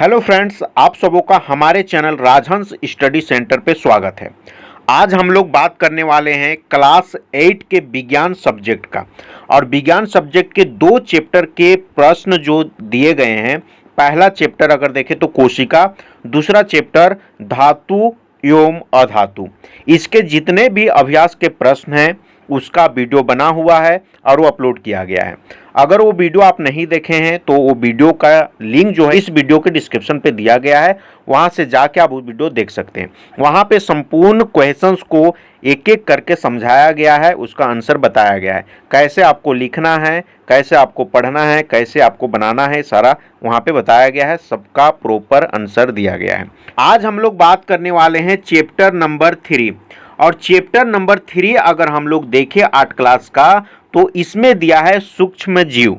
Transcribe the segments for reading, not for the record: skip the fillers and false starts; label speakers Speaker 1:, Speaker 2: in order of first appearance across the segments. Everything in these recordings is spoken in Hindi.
Speaker 1: हेलो फ्रेंड्स, आप सबों का हमारे चैनल राजहंस स्टडी सेंटर पे स्वागत है। आज हम लोग बात करने वाले हैं क्लास 8 के विज्ञान सब्जेक्ट का। और विज्ञान सब्जेक्ट के दो चैप्टर के प्रश्न जो दिए गए हैं। पहला चैप्टर अगर देखें तो कोशिका, दूसरा चैप्टर धातु एवं अधातु। इसके जितने भी अभ्यास के प्रश्न हैं उसका वीडियो बना हुआ है और वो अपलोड किया गया है। अगर वो वीडियो आप नहीं देखे हैं तो वो वीडियो का लिंक जो है इस वीडियो के डिस्क्रिप्शन पे दिया गया है, वहां से जाके आप वो वीडियो देख सकते हैं। वहां पे संपूर्ण क्वेश्चंस को एक एक करके समझाया गया है, उसका आंसर बताया गया है, कैसे आपको लिखना है, कैसे आपको पढ़ना है, कैसे आपको बनाना है, सारा वहां पे बताया गया है। सबका प्रॉपर आंसर दिया गया है। आज हम लोग बात करने वाले हैं चैप्टर नंबर 3। और चैप्टर नंबर 3 अगर हम लोग देखें 8 क्लास का तो इसमें दिया है सूक्ष्म जीव।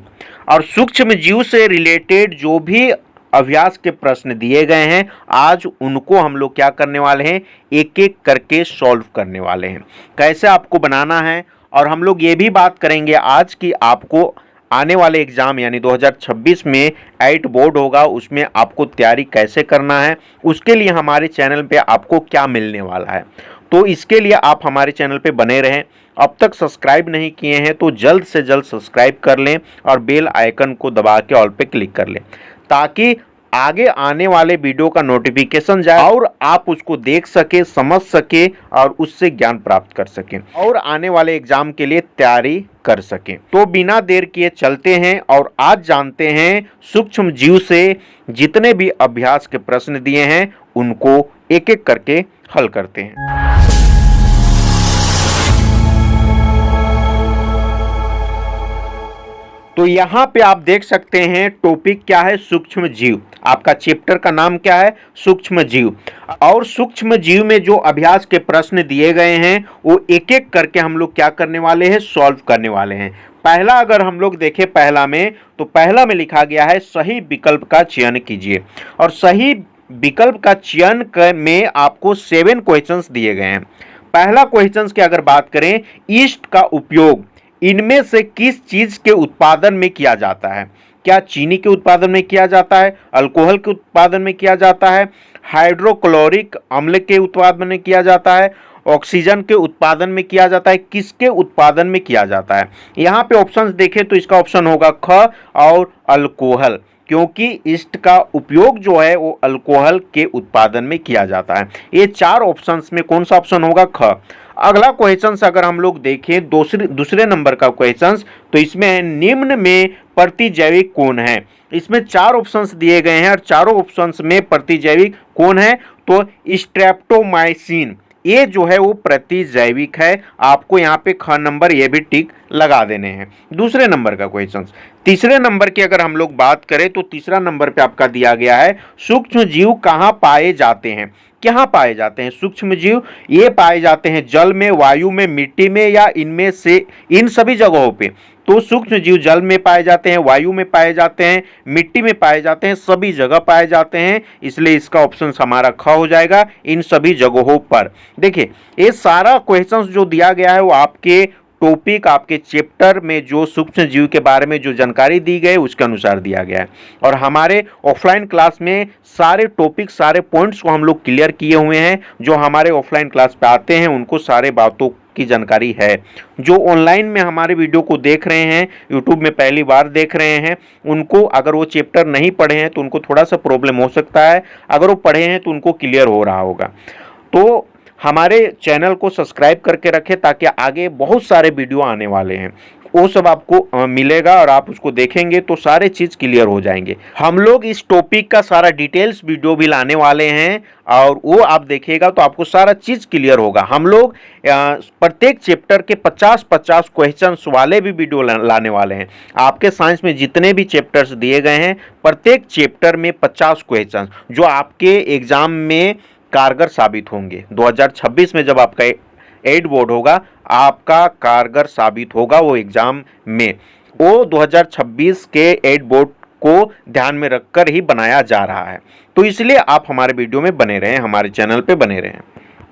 Speaker 1: और सूक्ष्म जीव से रिलेटेड जो भी अभ्यास के प्रश्न दिए गए हैं आज उनको हम लोग क्या करने वाले हैं, एक एक करके सॉल्व करने वाले हैं, कैसे आपको बनाना है। और हम लोग ये भी बात करेंगे आज कि आपको आने वाले एग्जाम यानी 2026 में 8 बोर्ड होगा, उसमें आपको तैयारी कैसे करना है, उसके लिए हमारे चैनल पे आपको क्या मिलने वाला है। तो इसके लिए आप हमारे चैनल पे बने रहें। अब तक सब्सक्राइब नहीं किए हैं तो जल्द से जल्द सब्सक्राइब कर लें और बेल आइकन को दबा के ऑल पे क्लिक कर लें, ताकि आगे आने वाले वीडियो का नोटिफिकेशन जाए और आप उसको देख सके, समझ सके और उससे ज्ञान प्राप्त कर सकें और आने वाले एग्जाम के लिए तैयारी कर सकें। तो बिना देर किए चलते हैं और आज जानते हैं सूक्ष्म जीव से जितने भी अभ्यास के प्रश्न दिए हैं उनको एक एक करके हल करते हैं। तो यहाँ पे आप देख सकते हैं टॉपिक क्या है, सूक्ष्म जीव। आपका चैप्टर का नाम क्या है, सूक्ष्म जीव। और सूक्ष्म जीव में जो अभ्यास के प्रश्न दिए गए हैं वो एक एक करके हम लोग क्या करने वाले हैं, सॉल्व करने वाले हैं। पहला अगर हम लोग देखें पहला में, तो पहला में लिखा गया है सही विकल्प का चयन कीजिए। और सही विकल्प का चयन में आपको 7 क्वेश्चंस दिए गए हैं। पहला क्वेश्चंस की अगर बात करें, ईस्ट का उपयोग इनमें से किस चीज के उत्पादन में किया जाता है। क्या चीनी के उत्पादन में किया जाता है, अल्कोहल के उत्पादन में किया जाता है, हाइड्रोक्लोरिक अम्ल के उत्पादन में किया जाता है, ऑक्सीजन के उत्पादन में किया जाता है, किसके उत्पादन में किया जाता है। यहाँ पे ऑप्शंस देखें तो इसका ऑप्शन होगा ख और अल्कोहल, क्योंकि ईस्ट का उपयोग जो है वो अल्कोहल के उत्पादन में किया जाता है। ये 4 ऑप्शंस में कौन सा ऑप्शन होगा, ख। अगला क्वेश्चन अगर हम लोग देखें दूसरे नंबर का क्वेश्चन, तो इसमें है निम्न में प्रतिजैविक कौन है। इसमें 4 ऑप्शंस दिए गए हैं और चारों ऑप्शंस में प्रतिजैविक कौन है, तो स्ट्रेप्टोमाइसिन ये जो है वो प्रतिजैविक है। आपको यहाँ पे ख नंबर ये भी टिक लगा देने हैं। दूसरे नंबर का क्वेश्चन। तीसरे नंबर की अगर हम लोग बात करें तो तीसरा नंबर पे आपका दिया गया है सूक्ष्म जीव कहाँ पाए जाते हैं। कहाँ पाए जाते हैं सूक्ष्म जीव, ये पाए जाते हैं जल में, वायु में, मिट्टी में या इनमें से इन सभी जगहों पे। तो सूक्ष्म जीव जल में पाए जाते हैं, वायु में पाए जाते हैं, मिट्टी में पाए जाते हैं, सभी जगह पाए जाते हैं। इसलिए इसका ऑप्शन हमारा ख हो जाएगा, इन सभी जगहों पर। देखिए ये सारा क्वेश्चंस जो दिया गया है वो आपके टॉपिक, आपके चैप्टर में जो सूक्ष्म जीव के बारे में जो जानकारी दी गई उसके अनुसार दिया गया है। और हमारे ऑफलाइन क्लास में सारे टॉपिक, सारे पॉइंट्स को हम लोग क्लियर किए हुए हैं। जो हमारे ऑफलाइन क्लास पे आते हैं उनको सारे बातों की जानकारी है। जो ऑनलाइन में हमारे वीडियो को देख रहे हैं, यूट्यूब में पहली बार देख रहे हैं, उनको अगर वो चैप्टर नहीं पढ़े हैं तो उनको थोड़ा सा प्रॉब्लम हो सकता है। अगर वो पढ़े हैं तो उनको क्लियर हो रहा होगा। तो हमारे चैनल को सब्सक्राइब करके रखें ताकि आगे बहुत सारे वीडियो आने वाले हैं, वो सब आपको मिलेगा और आप उसको देखेंगे तो सारे चीज़ क्लियर हो जाएंगे। हम लोग इस टॉपिक का सारा डिटेल्स वीडियो भी लाने वाले हैं और वो आप देखिएगा तो आपको सारा चीज़ क्लियर होगा। हम लोग प्रत्येक चैप्टर के 50-50 क्वेश्चंस वाले भी वीडियो लाने वाले हैं। आपके साइंस में जितने भी चैप्टर्स दिए गए हैं प्रत्येक चैप्टर में 50 क्वेश्चंस जो आपके एग्जाम में कारगर साबित होंगे। 2026 में जब आपका 8 बोर्ड होगा आपका कारगर साबित होगा वो एग्जाम में। वो 2026 के 8 बोर्ड को ध्यान में रखकर ही बनाया जा रहा है। तो इसलिए आप हमारे वीडियो में बने रहें, हमारे चैनल पे बने रहें।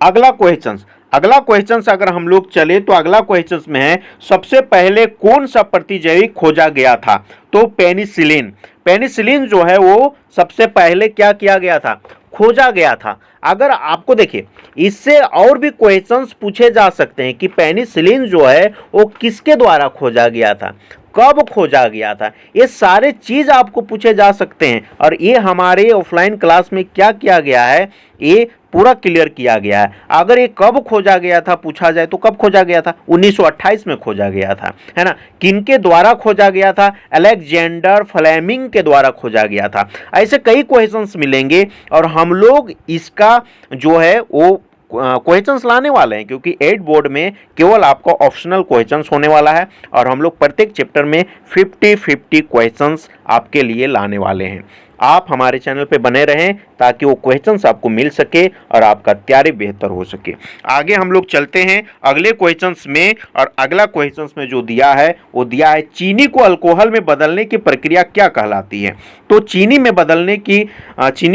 Speaker 1: अगला क्वेश्चन, अगला क्वेश्चन अगर हम लोग चले तो अगला क्वेश्चन में है सबसे पहले कौन सा प्रतिजैवी खोजा गया था? तो पेनिसिलिन। पेनिसिलिन जो है वो सबसे पहले क्या किया गया था? खोजा गया था। अगर आपको देखिए इससे और भी क्वेश्चंस पूछे जा सकते हैं कि पेनिसिलिन जो है वो किसके द्वारा खोजा गया था, कब खोजा गया था, ये सारे चीज आपको पूछे जा सकते हैं। और ये हमारे ऑफलाइन क्लास में क्या किया गया है, ये पूरा क्लियर किया गया है। अगर ये कब खोजा गया था पूछा जाए तो कब खोजा गया था? 1928 में खोजा गया था, है ना। किनके द्वारा खोजा गया था? अलेक्जेंडर फ्लेमिंग के द्वारा खोजा गया था। ऐसे कई क्वेश्चंस मिलेंगे और हम लोग इसका जो है वो क्वेश्चंस लाने वाले हैं, क्योंकि 8 बोर्ड में केवल आपको ऑप्शनल क्वेश्चंस होने वाला है और हम लोग प्रत्येक चैप्टर में 50-50 क्वेश्चंस आपके लिए लाने वाले हैं। आप हमारे चैनल पे बने रहें ताकि वो क्वेश्चंस आपको मिल सके और आपका तैयारी बेहतर हो सके। आगे हम लोग चलते हैं अगले क्वेश्चंस में, और अगला क्वेश्चंस में जो दिया है वो दिया है चीनी को अल्कोहल में बदलने की प्रक्रिया क्या कहलाती है? तो चीनी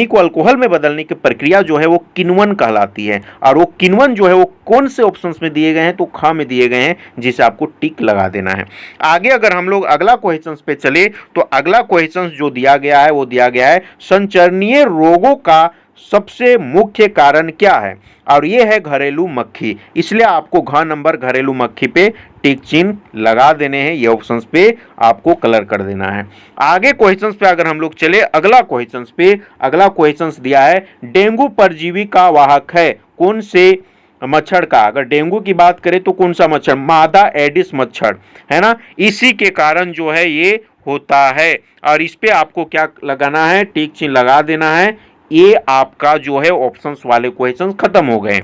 Speaker 1: को अल्कोहल में बदलने की प्रक्रिया जो है वो किण्वन कहलाती है। और वो किण्वन जो है वो कौन से ऑप्शंस में दिए गए हैं? तो ख में दिए गए हैं, जिसे आपको टिक लगा देना है। आगे अगर हम लोग अगला क्वेश्चंस पे चले तो अगला क्वेश्चंस जो दिया गया है वो दिया गया है संचरणीय रोगों का सबसे मुख्य कारण क्या है? और ये है घरेलू मक्खी, इसलिए आपको घ नंबर घरेलू मक्खी पे टिक चिन्ह लगा देने हैं। ये ऑप्शंस पे आपको कलर कर देना है। आगे क्वेश्चंस पे अगर हम लोग चले अगला क्वेश्चंस दिया है डेंगू परजीवी का वाहक है कौन से मच्छर का? अगर डेंगू की बात करें तो कौन सा मच्छर? मादा एडिस मच्छर, है ना। इसी के कारण जो है ये होता है और इस पे आपको क्या लगाना है? टिक चिन्ह लगा देना है। ये आपका जो है ऑप्शंस वाले क्वेश्चंस खत्म हो गए।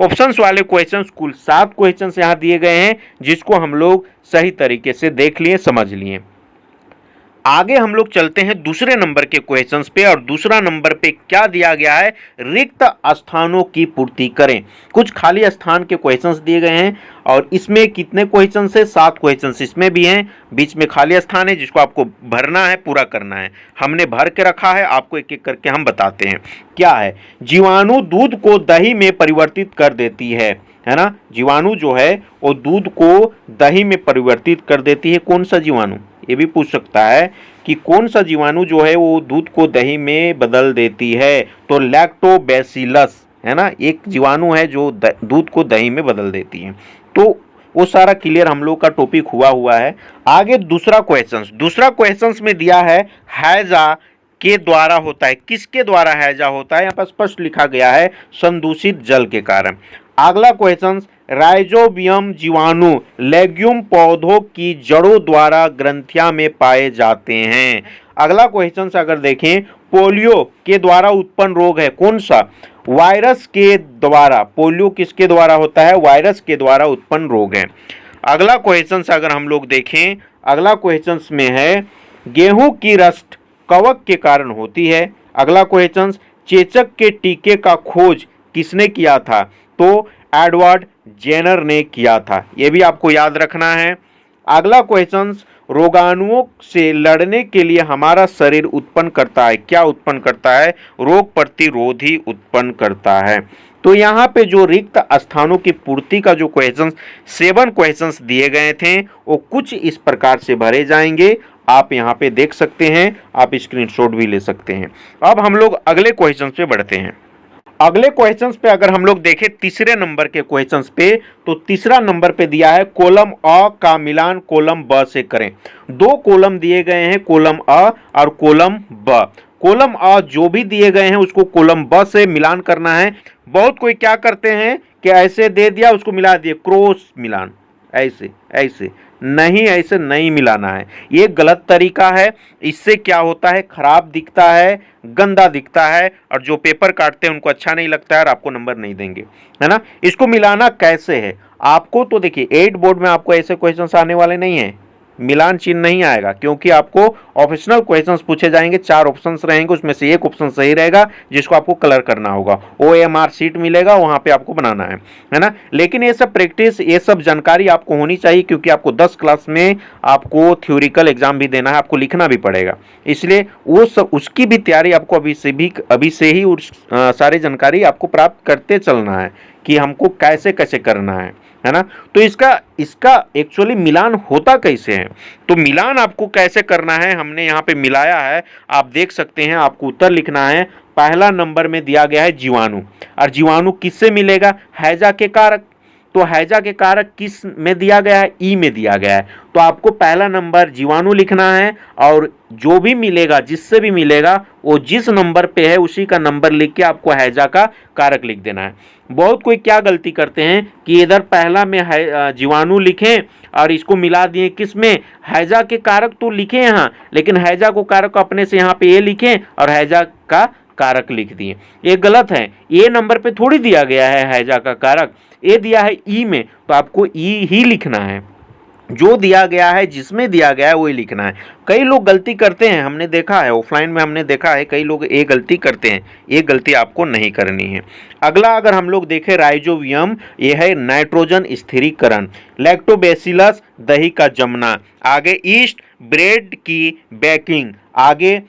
Speaker 1: ऑप्शंस वाले क्वेश्चंस कुल 7 क्वेश्चंस यहाँ दिए गए हैं, जिसको हम लोग सही तरीके से देख लिए, समझ लिए। आगे हम लोग चलते हैं दूसरे नंबर के क्वेश्चंस पे, और दूसरा नंबर पे क्या दिया गया है? रिक्त स्थानों की पूर्ति करें। कुछ खाली स्थान के क्वेश्चंस दिए गए हैं और इसमें कितने क्वेश्चंस है? 7 क्वेश्चंस इसमें भी हैं। बीच में खाली स्थान है जिसको आपको भरना है, पूरा करना है। हमने भर के रखा है, आपको एक एक करके हम बताते हैं क्या है। जीवाणु दूध को दही में परिवर्तित कर देती है ना। जीवाणु जो है वो दूध को दही में परिवर्तित कर देती है। कौन सा जीवाणु? ये भी पूछ सकता है कि कौन सा जीवाणु जो है वो दूध को दही में बदल देती है? तो लैक्टोबैसिलस, है ना, एक जीवाणु है जो दूध को दही में बदल देती है। तो वो सारा क्लियर हम लोग का टॉपिक हुआ है। आगे दूसरा क्वेश्चंस में दिया है हैजा के द्वारा होता है। किसके द्वारा हैजा होता है? यहाँ पर स्पष्ट लिखा गया है संदूषित जल के कारण। अगला क्वेश्चन राइजोबियम जीवाणु लेग्यूम पौधों की जड़ों द्वारा ग्रंथियां में पाए जाते हैं। अगला क्वेश्चन अगर देखें पोलियो के द्वारा उत्पन्न रोग है कौन सा? वायरस के द्वारा। पोलियो किसके द्वारा होता है? वायरस के द्वारा उत्पन्न रोग है। अगला क्वेश्चन अगर हम लोग देखें, अगला क्वेश्चन में है गेहूं की रस्ट कवक के कारण होती है। अगला क्वेश्चन चेचक के टीके का खोज किसने किया था? तो एडवर्ड जेनर ने किया था। यह भी आपको याद रखना है। अगला क्वेश्चन रोगाणुओं से लड़ने के लिए हमारा शरीर उत्पन्न करता है, क्या उत्पन्न करता है? रोग प्रतिरोधी उत्पन्न करता है। तो यहाँ पे जो रिक्त स्थानों की पूर्ति का जो क्वेश्चन 7 क्वेश्चंस दिए गए थे वो कुछ इस प्रकार से भरे जाएंगे। आप यहाँ पे देख सकते हैं, आप स्क्रीनशॉट भी ले सकते हैं। अब हम लोग अगले क्वेश्चन पे बढ़ते हैं। अगले क्वेश्चंस पे अगर हम लोग देखें तीसरे नंबर के क्वेश्चंस पे, तो तीसरा नंबर पे दिया है कॉलम अ का मिलान कॉलम ब से करें। 2 कॉलम दिए गए हैं, कॉलम अ और कॉलम ब। कॉलम अ जो भी दिए गए हैं उसको कॉलम ब से मिलान करना है। बहुत कोई क्या करते हैं कि ऐसे दे दिया उसको मिला दिए, क्रॉस मिलान, ऐसे ऐसे नहीं, ऐसे नहीं मिलाना है। ये गलत तरीका है। इससे क्या होता है? खराब दिखता है, गंदा दिखता है, और जो पेपर काटते हैं उनको अच्छा नहीं लगता है और आपको नंबर नहीं देंगे, है ना। इसको मिलाना कैसे है आपको? तो देखिए 8 बोर्ड में आपको ऐसे क्वेश्चंस आने वाले नहीं है, मिलान चिन्ह नहीं आएगा, क्योंकि आपको ऑप्शनल क्वेश्चंस पूछे जाएंगे, 4 ऑप्शंस रहेंगे, उसमें से एक ऑप्शन सही रहेगा जिसको आपको कलर करना होगा। OMR शीट मिलेगा, वहां पे आपको बनाना है ना। लेकिन ये सब प्रैक्टिस, ये सब जानकारी आपको होनी चाहिए, क्योंकि आपको 10 क्लास में आपको थ्योरिकल एग्जाम भी देना है, आपको लिखना भी पड़ेगा। इसलिए वो सब, उसकी भी तैयारी आपको अभी से ही सारी जानकारी आपको प्राप्त करते चलना है कि हमको कैसे कैसे करना है ना। तो इसका एक्चुअली मिलान होता कैसे है, तो मिलान आपको कैसे करना है हमने यहाँ पे मिलाया है, आप देख सकते हैं। आपको उत्तर लिखना है, पहला नंबर में दिया गया है जीवाणु, और जीवाणु किससे मिलेगा, हैजा के कारक। तो हैजा के कारक किस में दिया गया है, ई में दिया गया है। तो आपको पहला नंबर जीवाणु लिखना है, और जो भी मिलेगा, जिससे भी मिलेगा, वो जिस नंबर पे है उसी का नंबर लिख के आपको हैजा का कारक लिख देना है। बहुत कोई क्या गलती करते हैं कि इधर पहला में है जीवाणु लिखें और इसको मिला दिए किस में, हैजा के कारक तो लिखे यहाँ, लेकिन हैजा को कारक अपने से यहाँ पे ए लिखें और हैजा का कारक लिख दिए। ये गलत है, ए नंबर पे थोड़ी दिया गया है हैजा का कारक, ए दिया है ई में, तो आपको ई ही लिखना है, जो दिया गया है, जिसमें दिया गया है वही लिखना है। कई लोग गलती करते हैं, हमने देखा है, ऑफलाइन में हमने देखा है, कई लोग ये गलती करते हैं, ये गलती आपको नहीं करनी है। अगला अगर हम लोग देखें राइजोबियम, ये है नाइट्रोजन स्थिरीकरण, लैक्टोबैसिलस दही का जमना, आगे ईस्ट ब्रेड की बेकिंग, आगे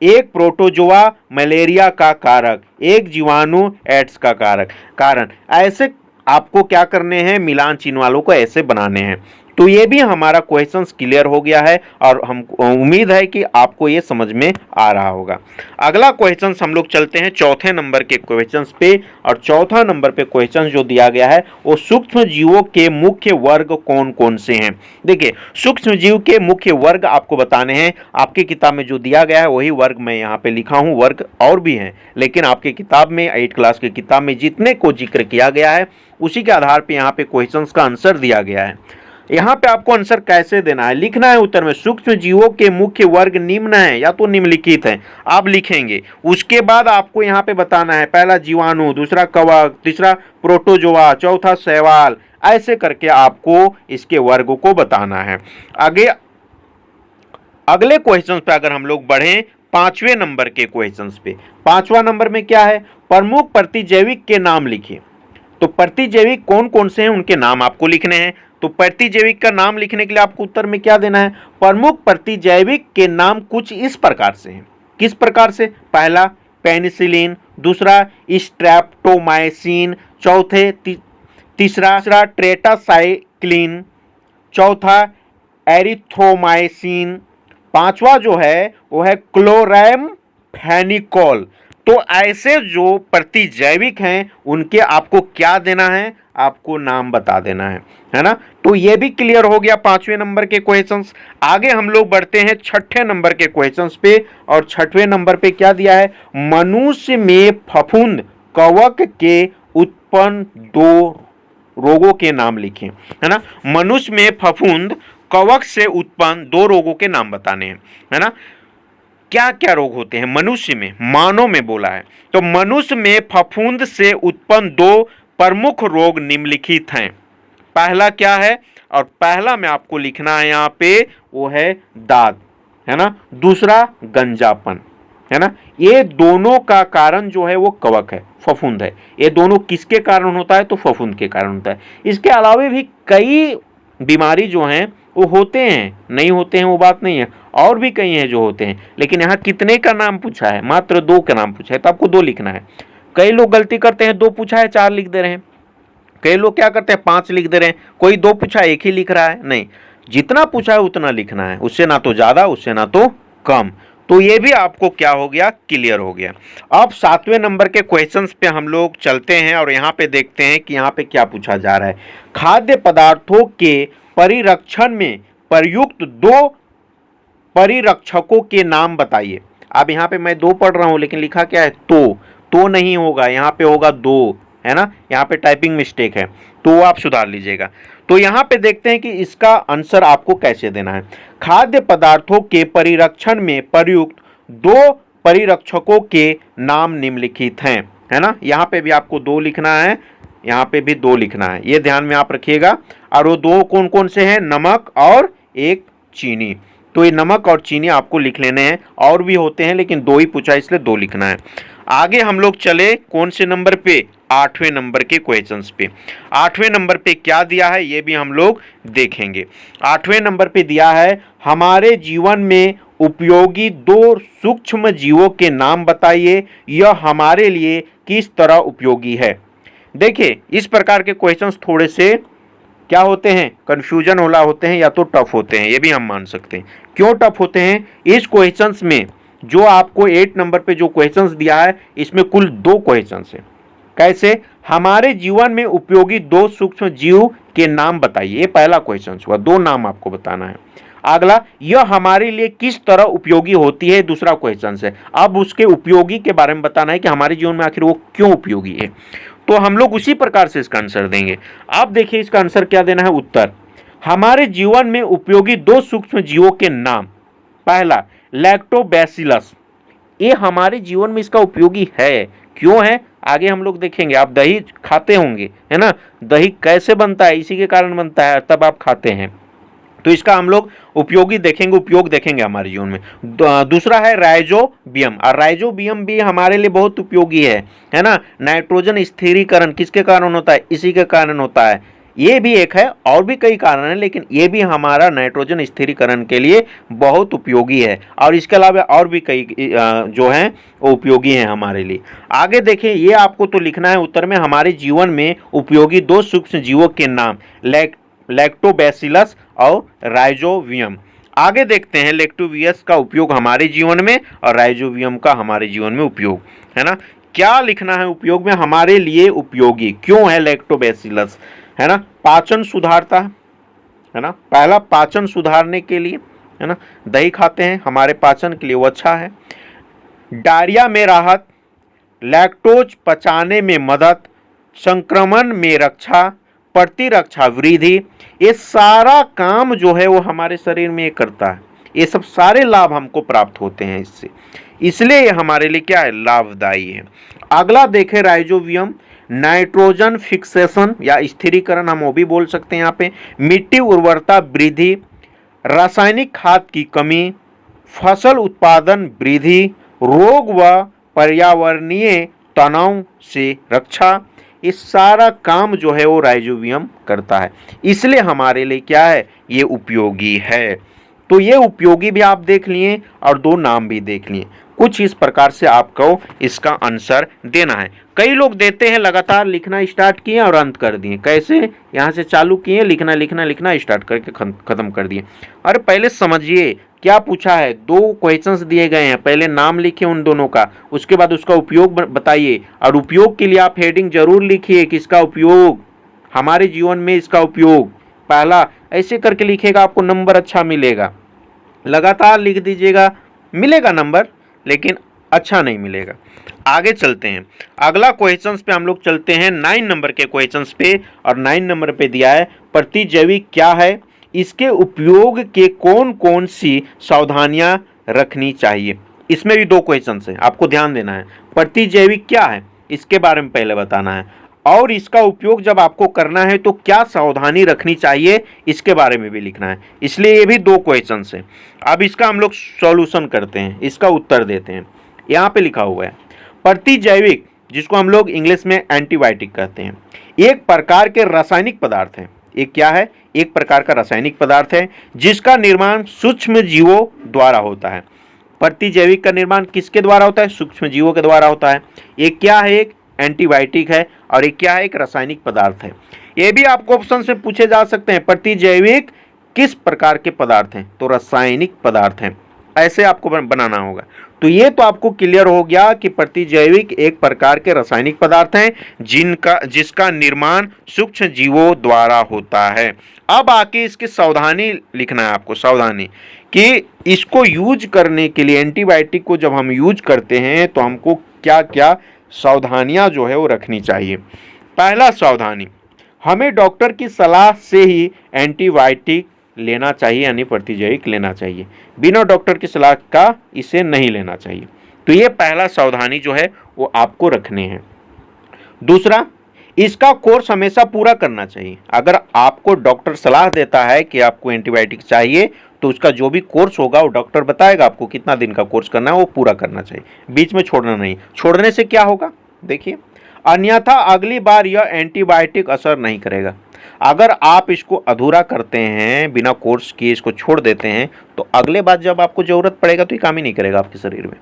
Speaker 1: एक प्रोटोजोआ मलेरिया का कारक, एक जीवाणु एड्स का कारण। ऐसे आपको क्या करने हैं, मिलान चिन्ह वालों को ऐसे बनाने हैं। तो ये भी हमारा क्वेश्चंस क्लियर हो गया है, और हम उम्मीद है कि आपको ये समझ में आ रहा होगा। अगला क्वेश्चंस हम लोग चलते हैं चौथे नंबर के क्वेश्चंस पे, और चौथा नंबर पे क्वेश्चन जो दिया गया है वो सूक्ष्म जीवों के मुख्य वर्ग कौन कौन से हैं। देखिए, सूक्ष्म जीव के मुख्य वर्ग आपको बताने हैं। आपकी किताब में जो दिया गया है वही वर्ग मैं यहाँ पे लिखा हूँ, वर्ग और भी हैं, लेकिन आपकी किताब में 8 क्लास की किताब में जितने को जिक्र किया गया है उसी के आधार पे यहाँ पे क्वेश्चंस का आंसर दिया गया है। यहाँ पे आपको आंसर कैसे देना है, लिखना है उत्तर में, सूक्ष्म जीवों के मुख्य वर्ग निम्न है या तो निम्नलिखित है, आप लिखेंगे। उसके बाद आपको यहाँ पे बताना है, पहला जीवाणु, दूसरा कवक, तीसरा प्रोटोजोआ, चौथा शैवाल, ऐसे करके आपको इसके वर्ग को बताना है। आगे अगले क्वेश्चन पे अगर हम लोग बढ़ें, 5वें नंबर के क्वेश्चन पे, 5वां नंबर में क्या है, प्रमुख प्रतिजैविक के नाम लिखिए। तो प्रतिजैविक कौन कौन से हैं उनके नाम आपको लिखने हैं। तो प्रतिजैविक का नाम लिखने के लिए आपको उत्तर में क्या देना है, प्रमुख प्रतिजैविक के नाम कुछ इस प्रकार से हैं। किस प्रकार से, पहला पेनिसिलिन, दूसरा स्ट्रेप्टोमाइसिन, तीसरा टेट्रासाइक्लिन, चौथा एरिथ्रोमाइसिन, पांचवा जो है वो है क्लोरैमफेनिकोल। तो ऐसे जो प्रतिजैविक हैं उनके आपको क्या देना है, आपको नाम बता देना है ना। तो ये भी क्लियर हो गया 5वें नंबर के क्वेश्चंस। आगे हम लोग बढ़ते हैं 6ठे नंबर के क्वेश्चंस पे, और 6ठवें नंबर पे क्या दिया है, मनुष्य में फफूंद कवक के उत्पन्न 2 रोगों के नाम लिखें, है ना। मनुष्य में फफूंद कवक से उत्पन्न 2 रोगों के नाम बताने हैं, है ना। क्या क्या रोग होते हैं मनुष्य में, मानव में बोला है। तो मनुष्य में फफूंद से उत्पन्न 2 प्रमुख रोग निम्नलिखित हैं। पहला क्या है, और पहला में आपको लिखना है यहाँ पे, वो है दाद, है ना। दूसरा गंजापन, है ना। ये दोनों का कारण जो है वो कवक है, फफूंद है। ये दोनों किसके कारण होता है, तो फफूंद के कारण होता है। इसके अलावा भी कई बीमारी जो हैं वो होते हैं, नहीं होते हैं वो बात नहीं है, और भी कई हैं जो होते हैं, लेकिन यहाँ कितने का नाम पूछा है, मात्र 2 का नाम पूछा है, तो आपको 2 लिखना है। कई लोग गलती करते हैं, 2 पूछा है 4 लिख दे रहे हैं। कई लोग क्या करते हैं, 5 लिख दे रहे हैं। कोई 2 पूछा 1 ही लिख रहा है, नहीं, जितना पूछा है उतना लिखना है, उससे ना तो ज्यादा उससे ना तो कम। तो ये भी आपको क्या हो गया, क्लियर हो गया। अब 7वें नंबर के क्वेश्चंस पे हम लोग चलते हैं, और यहाँ पे देखते हैं कि यहाँ पे क्या पूछा जा रहा है। खाद्य पदार्थों के परिरक्षण में प्रयुक्त 2 परिरक्षकों के नाम बताइए। अब यहाँ पे मैं 2 पढ़ रहा हूँ, लेकिन लिखा क्या है, तो नहीं होगा, यहाँ पे होगा 2, है ना। यहाँ पे टाइपिंग मिस्टेक है, तो आप सुधार लीजिएगा। तो यहाँ पे देखते हैं कि इसका आंसर आपको कैसे देना है। खाद्य पदार्थों के परिरक्षण में प्रयुक्त 2 परिरक्षकों के नाम निम्नलिखित हैं, है ना। यहाँ पे भी आपको 2 लिखना है, यहाँ पे भी 2 लिखना है, ये ध्यान में आप रखिएगा। और वो 2 कौन कौन से हैं, नमक और एक चीनी। तो ये नमक और चीनी आपको लिख लेने हैं, और भी होते हैं लेकिन दो ही पूछा इसलिए दो लिखना है। आगे हम लोग चले कौन से नंबर पे, 8वें नंबर के क्वेश्चंस पे। 8वें नंबर पे क्या दिया है ये भी हम लोग देखेंगे। 8वें नंबर पे दिया है हमारे जीवन में उपयोगी दो सूक्ष्म जीवों के नाम बताइए, यह हमारे लिए किस तरह उपयोगी है। देखिए इस प्रकार के क्वेश्चंस थोड़े से क्या होते हैं, कंफ्यूजन वाला होते हैं या तो टफ होते हैं, ये भी हम मान सकते हैं। क्यों टफ होते हैं, इस क्वेश्चंस में जो आपको 8 नंबर पे जो क्वेश्चंस दिया है इसमें कुल 2 क्वेश्चंस है। कैसे, हमारे जीवन में उपयोगी 2 सूक्ष्म जीव के नाम बताइए, ये पहला क्वेश्चन हुआ, 2 नाम आपको बताना है। अगला, यह हमारे लिए किस तरह उपयोगी होती है, दूसरा क्वेश्चन है। अब उसके उपयोगी के बारे में बताना है कि हमारे जीवन में आखिर वो क्यों उपयोगी है। तो हम लोग उसी प्रकार से इसका आंसर देंगे। अब देखिए इसका आंसर क्या देना है, उत्तर, हमारे जीवन में उपयोगी 2 सूक्ष्म जीवों के नाम। पहला लैक्टोबैसिलस, ये हमारे जीवन में इसका उपयोगी है, क्यों है आगे हम लोग देखेंगे। आप दही खाते होंगे है ना, दही कैसे बनता है, इसी के कारण बनता है, तब आप खाते हैं, तो इसका हम लोग उपयोगी देखेंगे, उपयोग देखेंगे हमारे जीवन में। दूसरा है राइजोबियम, और राइजोबियम भी हमारे लिए बहुत उपयोगी है ना। नाइट्रोजन स्थिरीकरण किसके कारण होता है, इसी के कारण होता है। ये भी एक है, और भी कई कारण हैं, लेकिन ये भी हमारा नाइट्रोजन स्थिरीकरण के लिए बहुत उपयोगी है, और इसके अलावा और भी कई जो हैं वो उपयोगी हैं हमारे लिए। आगे देखिए, ये आपको तो लिखना है उत्तर में, हमारे जीवन में उपयोगी 2 सूक्ष्म जीवों के नाम, लैक्टोबैसिलस और राइजोबियम। आगे देखते हैं लैक्टोबियस का उपयोग हमारे जीवन में और राइजोबियम का हमारे जीवन में उपयोग, है ना। क्या लिखना है उपयोग में, हमारे लिए उपयोगी क्यों है लैक्टोबैसिलस, है ना, पाचन सुधारता है ना, पहला पाचन सुधारने के लिए, है ना, दही खाते हैं हमारे पाचन के लिए वो अच्छा है। डायरिया में राहत, लैक्टोज पचाने में मदद, संक्रमण में रक्षा, प्रतिरक्षा वृद्धि, ये सारा काम जो है वो हमारे शरीर में करता है। ये सब सारे लाभ हमको प्राप्त होते हैं इससे, इसलिए ये हमारे लिए क्या है, लाभदायी है। अगला देखें राइजोबियम, नाइट्रोजन फिक्सेशन या स्थिरीकरण हम वो भी बोल सकते हैं यहाँ पे, मिट्टी उर्वरता वृद्धि, रासायनिक खाद की कमी, फसल उत्पादन वृद्धि, रोग व पर्यावरणीय तनाव से रक्षा, ये सारा काम जो है वो राइजोबियम करता है, इसलिए हमारे लिए क्या है, ये उपयोगी है। तो ये उपयोगी भी आप देख लिए और 2 नाम भी देख लिए। कुछ इस प्रकार से आपको इसका आंसर देना है। कई लोग देते हैं लगातार लिखना स्टार्ट किए और अंत कर दिए, कैसे, यहाँ से चालू किए लिखना लिखना लिखना स्टार्ट करके खत्म कर दिए। अरे पहले समझिए क्या पूछा है, 2 क्वेश्चंस दिए गए हैं, पहले नाम लिखिए उन दोनों का, उसके बाद उसका उपयोग बताइए, और उपयोग के लिए आप हेडिंग जरूर लिखिए कि इसका उपयोग हमारे जीवन में, इसका उपयोग पहला ऐसे करके लिखेगा, आपको नंबर अच्छा मिलेगा। लगातार लिख दीजिएगा, मिलेगा नंबर लेकिन अच्छा नहीं मिलेगा। आगे चलते हैं, अगला क्वेश्चंस पे हम लोग चलते हैं 9 नंबर के क्वेश्चंस पे, और 9 नंबर पे दिया है प्रतिजैविक क्या है, इसके उपयोग के कौन कौन सी सावधानियां रखनी चाहिए। इसमें भी 2 क्वेश्चंस हैं, आपको ध्यान देना है। प्रतिजैविक क्या है इसके बारे में पहले बताना है, और इसका उपयोग जब आपको करना है तो क्या सावधानी रखनी चाहिए इसके बारे में भी लिखना है, इसलिए ये भी 2 क्वेश्चंस हैं। अब इसका हम लोग सॉल्यूशन करते हैं, इसका उत्तर देते हैं। यहाँ पे लिखा हुआ है प्रतिजैविक, जिसको हम लोग इंग्लिश में एंटीबायोटिक कहते हैं, एक प्रकार के रासायनिक पदार्थ हैं। एक क्या है, एक प्रकार का रासायनिक पदार्थ है जिसका निर्माण सूक्ष्म जीवों द्वारा होता है। प्रतिजैविक का निर्माण किसके द्वारा होता है, सूक्ष्म जीवों के द्वारा होता है। एक क्या है, एक एंटीबायोटिक है, और एक क्या है, एक रासायनिक पदार्थ है। ये भी आपको ऑप्शन से पूछे जा सकते हैं, प्रतिजैविक किस प्रकार के पदार्थ हैं, तो रासायनिक पदार्थ हैं, ऐसे आपको बनाना होगा। तो ये तो आपको क्लियर हो गया कि प्रतिजैविक एक प्रकार के रासायनिक पदार्थ हैं जिसका निर्माण सूक्ष्म जीवों द्वारा होता है। अब आके इसकी सावधानी लिखना है आपको, सावधानी कि इसको यूज करने के लिए, एंटीबायोटिक को जब हम यूज करते हैं तो हमको क्या क्या सावधानियां जो है वो रखनी चाहिए। पहला सावधानी, हमें डॉक्टर की सलाह से ही एंटीबायोटिक लेना चाहिए, यानी प्रतिजैविक लेना चाहिए, बिना डॉक्टर की सलाह का इसे नहीं लेना चाहिए। तो ये पहला सावधानी जो है वो आपको रखने हैं। दूसरा, इसका कोर्स हमेशा पूरा करना चाहिए। अगर आपको डॉक्टर सलाह देता है कि आपको एंटीबायोटिक चाहिए तो उसका जो भी कोर्स होगा वो डॉक्टर बताएगा आपको कितना दिन का कोर्स करना है, वो पूरा करना चाहिए, बीच में छोड़ना नहीं। छोड़ने से क्या होगा देखिए, अन्यथा अगली बार यह एंटीबायोटिक असर नहीं करेगा। अगर आप इसको अधूरा करते हैं, बिना कोर्स किए इसको छोड़ देते हैं, तो अगले बार जब आपको ज़रूरत पड़ेगा तो ये काम ही नहीं करेगा आपके शरीर में।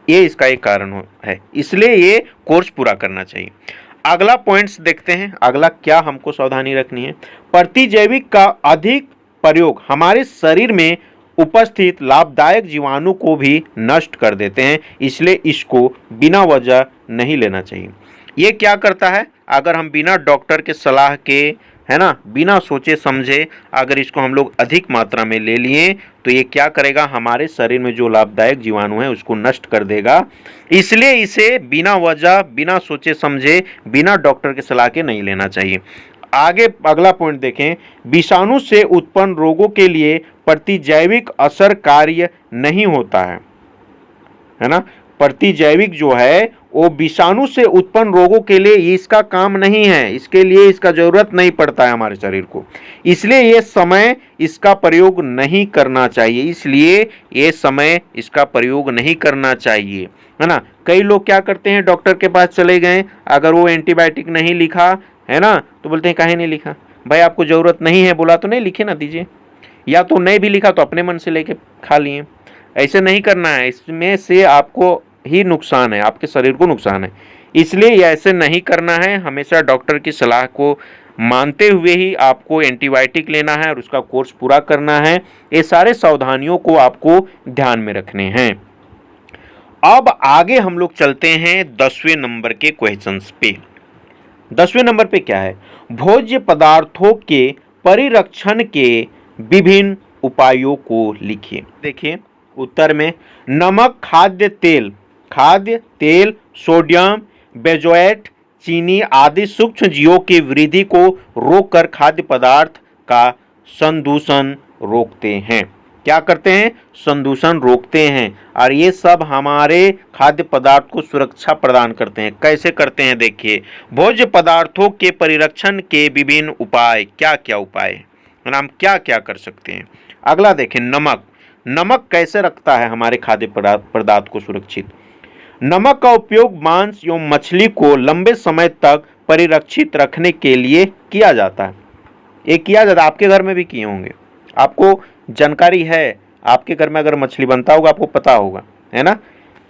Speaker 1: ये इसका एक कारण है, इसलिए ये कोर्स पूरा करना चाहिए। अगला पॉइंट्स देखते हैं, अगला क्या हमको सावधानी रखनी है। प्रतिजैविक का अधिक प्रयोग हमारे शरीर में उपस्थित लाभदायक जीवाणु को भी नष्ट कर देते हैं, इसलिए इसको बिना वजह नहीं लेना चाहिए। ये क्या करता है, अगर हम बिना डॉक्टर के सलाह के, है ना, बिना सोचे समझे अगर इसको हम लोग अधिक मात्रा में ले लिए तो ये क्या करेगा, हमारे शरीर में जो लाभदायक जीवाणु है उसको नष्ट कर देगा। इसलिए इसे बिना वजह, बिना सोचे समझे, बिना डॉक्टर के सलाह के नहीं लेना चाहिए। आगे अगला पॉइंट देखें, विषाणु से उत्पन्न रोगों के लिए प्रतिजैविक असर कार्य नहीं होता है ना। प्रतिजैविक जो है वो विषाणु से उत्पन्न रोगों के लिए इसका काम नहीं है, इसके लिए इसका जरूरत नहीं पड़ता है हमारे शरीर को, इसलिए ये समय इसका प्रयोग नहीं करना चाहिए। इसलिए ये समय इसका प्रयोग नहीं करना चाहिए, है ना। कई लोग क्या करते हैं, डॉक्टर के पास चले गए, अगर वो एंटीबायोटिक नहीं लिखा है ना तो बोलते हैं काहे नहीं लिखा भाई, आपको जरूरत नहीं है बोला तो नहीं लिखे ना दीजिए, या तो नहीं भी लिखा तो अपने मन से लेके खा लिए। ऐसे नहीं करना है, इसमें से आपको ही नुकसान है, आपके शरीर को नुकसान है, इसलिए ऐसे नहीं करना है। हमेशा डॉक्टर की सलाह को मानते हुए ही आपको एंटीबायोटिक लेना है और उसका कोर्स पूरा करना है। ये सारे सावधानियों को आपको ध्यान में रखने हैं। अब आगे हम लोग चलते हैं 10वें नंबर के क्वेश्चंस पे। 10वें नंबर पे क्या है, भोज्य पदार्थों के परिरक्षण के विभिन्न उपायों को लिखिए। देखिए उत्तर में नमक, खाद्य तेल, सोडियम, बेंजोएट, चीनी आदि सूक्ष्म जीवों की वृद्धि को रोककर खाद्य पदार्थ का संदूषण रोकते हैं। क्या करते हैं, संदूषण रोकते हैं, और ये सब हमारे खाद्य पदार्थ को सुरक्षा प्रदान करते हैं। कैसे करते हैं देखिए, भोज्य पदार्थों के परिरक्षण के विभिन्न उपाय, क्या क्या उपाय हैं, हम क्या क्या कर सकते हैं। अगला देखें, नमक कैसे रखता है हमारे खाद्य पदार्थ को सुरक्षित। नमक का उपयोग मांस एवं मछली को लंबे समय तक परिरक्षित रखने के लिए किया जाता है। ये किया जाता है, आपके घर में भी किए होंगे, आपको जानकारी है, आपके घर में अगर मछली बनता होगा आपको पता होगा, है ना,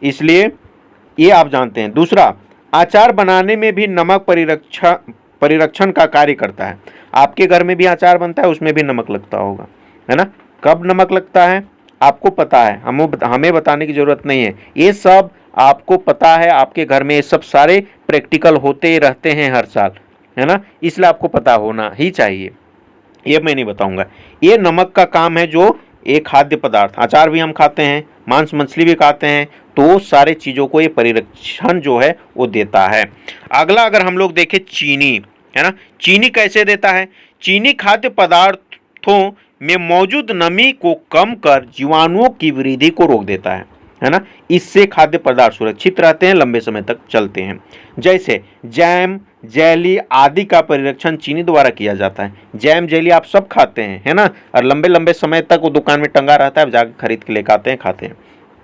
Speaker 1: इसलिए ये आप जानते हैं। दूसरा, अचार बनाने में भी नमक परिरक्षण का कार्य करता है। आपके घर में भी अचार बनता है, उसमें भी नमक लगता होगा, है ना। कब नमक लगता है आपको पता है, हमें बताने की जरूरत नहीं है, ये सब आपको पता है, आपके घर में ये सब सारे प्रैक्टिकल होते रहते हैं हर साल, है ना, इसलिए आपको पता होना ही चाहिए, ये मैं नहीं बताऊंगा। ये नमक का काम है, जो एक खाद्य पदार्थ, अचार भी हम खाते हैं, मांस मछली भी खाते हैं, तो सारे चीज़ों को ये परिरक्षण जो है वो देता है। अगला अगर हम लोग देखें, चीनी, है ना, चीनी कैसे देता है। चीनी खाद्य पदार्थों में मौजूद नमी को कम कर जीवाणुओं की वृद्धि को रोक देता है ना। इससे खाद्य पदार्थ सुरक्षित रहते हैं, लंबे समय तक चलते हैं। जैसे जैम, जेली आदि का परिरक्षण चीनी द्वारा किया जाता है। जैम जेली आप सब खाते हैं, है ना, और लंबे लंबे समय तक वो दुकान में टंगा रहता है, जाकर खरीद के लेकर आते हैं, खाते हैं,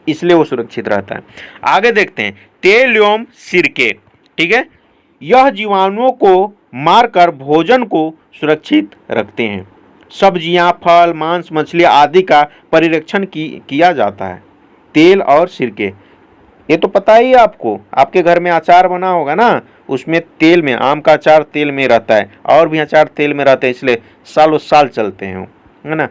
Speaker 1: इसलिए वो सुरक्षित रहता है। आगे देखते हैं, तेल एवं सिरके, ठीक है, यह जीवाणुओं को मारकर भोजन को सुरक्षित रखते हैं। सब्जियां, फल, मांस, मछली आदि का परिरक्षण किया जाता है। तेल और सिरके, ये तो पता ही है आपको, आपके घर में अचार बना होगा ना, उसमें तेल में, आम का अचार तेल में रहता है, और भी अचार तेल में रहते हैं, इसलिए सालों साल चलते हैं, है ना,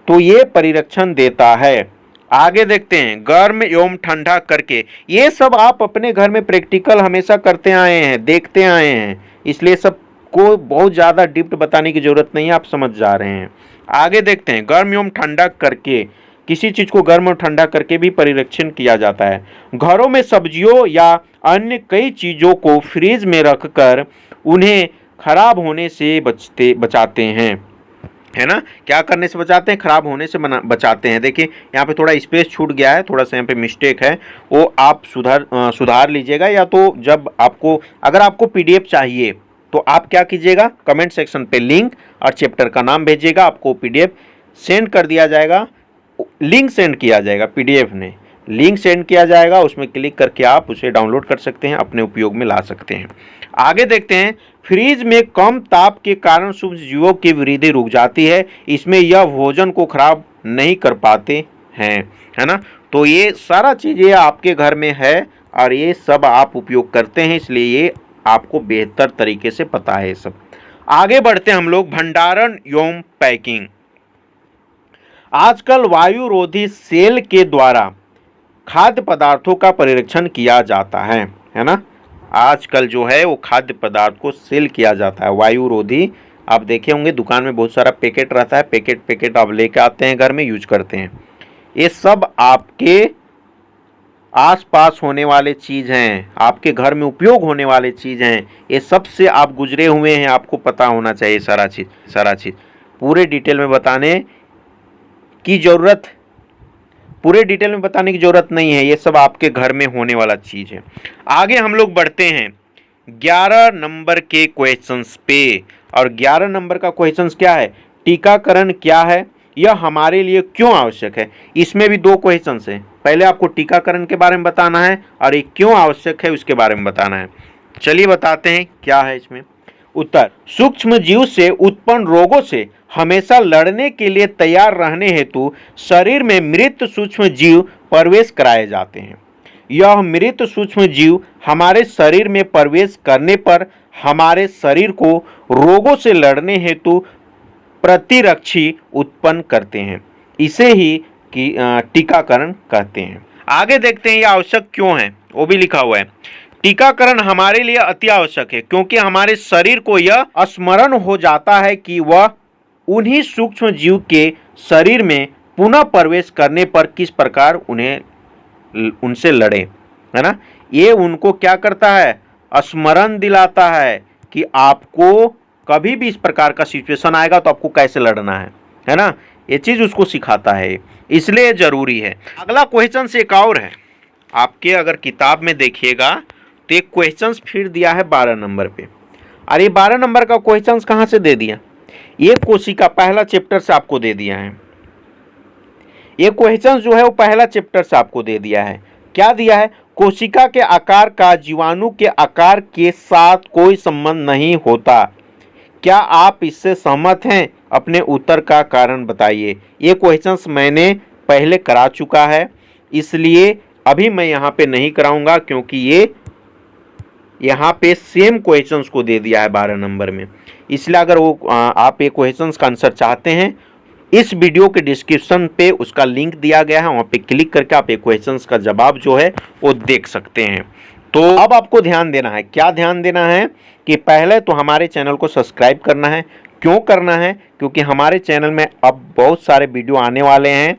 Speaker 1: तो ये परिरक्षण देता है। आगे देखते हैं, गर्म एवं ठंडा करके, ये सब आप अपने घर में प्रैक्टिकल हमेशा करते आए हैं, देखते आए हैं, इसलिए सब को बहुत ज़्यादा डिप्ट बताने की जरूरत नहीं है, आप समझ जा रहे हैं। आगे देखते हैं, गर्म एवं ठंडा करके, किसी चीज़ को गर्म और ठंडा करके भी परिरक्षण किया जाता है। घरों में सब्जियों या अन्य कई चीज़ों को फ्रीज में रखकर उन्हें खराब होने से बचाते हैं, है ना। क्या करने से बचाते हैं, खराब होने से बचाते हैं। देखिए यहाँ पे थोड़ा स्पेस छूट गया है, थोड़ा सा यहाँ पे मिस्टेक है, वो आप सुधार लीजिएगा, या तो जब आपको, अगर आपको PDF चाहिए तो आप क्या कीजिएगा, कमेंट सेक्शन पे लिंक और चैप्टर का नाम भेजिएगा, आपको पीडीएफ सेंड कर दिया जाएगा, लिंक सेंड किया जाएगा, पीडीएफ ने लिंक सेंड किया जाएगा, उसमें क्लिक करके आप उसे डाउनलोड कर सकते हैं, अपने उपयोग में ला सकते हैं। आगे देखते हैं, फ्रीज में कम ताप के कारण सूक्ष्म जीवों की वृद्धि रुक जाती है, इसमें यह भोजन को खराब नहीं कर पाते हैं, है ना। तो ये सारा चीज़ें आपके घर में है और ये सब आप उपयोग करते हैं, इसलिए ये आपको बेहतर तरीके से पता है ये सब। आगे बढ़ते हैं हम लोग, भंडारण एवं पैकिंग। आजकल वायुरोधी सेल के द्वारा खाद्य पदार्थों का परीक्षण किया जाता है ना। आजकल जो है वो खाद्य पदार्थ को सील किया जाता है, वायुरोधी। आप देखे होंगे दुकान में बहुत सारा पैकेट रहता है, पैकेट आप लेके आते हैं, घर में यूज करते हैं। ये सब आपके आसपास होने वाले चीज़ हैं, आपके घर में उपयोग होने वाले चीज़ हैं, ये सब से आप गुजरे हुए हैं, आपको पता होना चाहिए सारा चीज़। पूरे डिटेल में बताने की ज़रूरत नहीं है, ये सब आपके घर में होने वाला चीज़ है। आगे हम लोग बढ़ते हैं 11 नंबर के क्वेश्चंस पे, और 11 नंबर का क्वेश्चंस क्या है, टीकाकरण क्या है, यह हमारे लिए क्यों आवश्यक है। इसमें भी 2 क्वेश्चंस हैं, पहले आपको टीकाकरण के बारे में बताना है और ये क्यों आवश्यक है उसके बारे में बताना है। चलिए बताते हैं क्या है इसमें। उत्तर, सूक्ष्म जीव से उत्पन्न रोगों से हमेशा लड़ने के लिए तैयार रहने हेतु शरीर में मृत सूक्ष्म जीव प्रवेश कराए जाते हैं। यह मृत सूक्ष्म जीव हमारे शरीर में प्रवेश करने पर हमारे शरीर को रोगों से लड़ने हेतु प्रतिरक्षी उत्पन्न करते हैं, इसे ही टीकाकरण कहते हैं। आगे देखते हैं ये आवश्यक क्यों है, वो भी लिखा हुआ है। टीकाकरण हमारे लिए अति आवश्यक है क्योंकि हमारे शरीर को यह स्मरण हो जाता है कि वह उन्हीं सूक्ष्म जीव के शरीर में पुनः प्रवेश करने पर किस प्रकार उनसे लड़े, है ना। ये उनको क्या करता है, स्मरण दिलाता है कि आपको कभी भी इस प्रकार का सिचुएशन आएगा तो आपको कैसे लड़ना है ना। ये चीज़ उसको सिखाता है, इसलिए ज़रूरी है। अगला क्वेश्चन से एक और है, आपके अगर किताब में देखिएगा तो एक क्वेश्चन फिर दिया है 12 नंबर पे। अरे 12 नंबर का क्वेश्चन कहाँ से दे दिया, ये कोशिका पहला चैप्टर से आपको दे दिया है। ये क्वेश्चन जो है वो पहला चैप्टर से आपको दे दिया है। क्या दिया है, कोशिका के आकार का जीवाणु के आकार के साथ कोई संबंध नहीं होता। क्या आप इससे सहमत हैं, अपने उत्तर का कारण बताइए। ये क्वेश्चंस मैंने पहले करा चुका है, इसलिए अभी मैं यहाँ पे नहीं कराऊंगा क्योंकि ये यहाँ पे सेम क्वेश्चंस को दे दिया है 12 नंबर में। इसलिए अगर वो आप ये क्वेश्चंस का आंसर चाहते हैं, इस वीडियो के डिस्क्रिप्शन पे उसका लिंक दिया गया है, वहाँ पे क्लिक करके आप ये क्वेश्चंस का जवाब जो है वो देख सकते हैं। तो अब आपको ध्यान देना है, क्या ध्यान देना है कि पहले तो हमारे चैनल को सब्सक्राइब करना है। क्यों करना है, क्योंकि हमारे चैनल में अब बहुत सारे वीडियो आने वाले हैं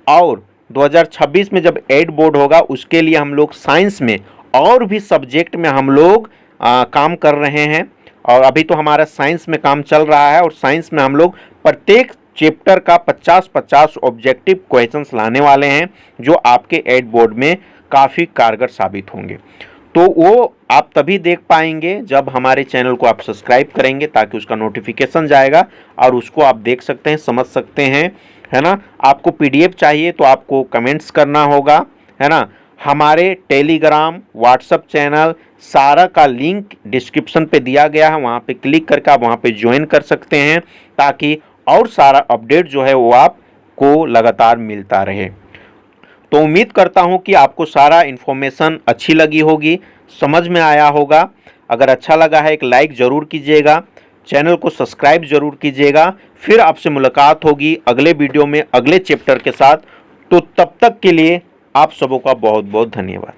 Speaker 1: और 2026 में जब 8 बोर्ड होगा उसके लिए हम लोग साइंस में और भी सब्जेक्ट में हम लोग काम कर रहे हैं। और अभी तो हमारा साइंस में काम चल रहा है और साइंस में हम लोग प्रत्येक चैप्टर का 50-50 ऑब्जेक्टिव क्वेश्चंस लाने वाले हैं जो आपके 8 बोर्ड में काफ़ी कारगर साबित होंगे। तो वो आप तभी देख पाएंगे जब हमारे चैनल को आप सब्सक्राइब करेंगे, ताकि उसका नोटिफिकेशन जाएगा और उसको आप देख सकते हैं, समझ सकते हैं, है ना। आपको पीडीएफ चाहिए तो आपको कमेंट्स करना होगा, है ना। हमारे टेलीग्राम, व्हाट्सएप चैनल सारा का लिंक डिस्क्रिप्शन पे दिया गया है, वहाँ पे क्लिक करके आप वहाँ पे ज्वाइन कर सकते हैं ताकि और सारा अपडेट जो है वो आपको लगातार मिलता रहे। तो उम्मीद करता हूँ कि आपको सारा इन्फॉर्मेशन अच्छी लगी होगी, समझ में आया होगा। अगर अच्छा लगा है एक लाइक ज़रूर कीजिएगा, चैनल को सब्सक्राइब ज़रूर कीजिएगा। फिर आपसे मुलाकात होगी अगले वीडियो में अगले चैप्टर के साथ। तो तब तक के लिए आप सबों का बहुत बहुत धन्यवाद।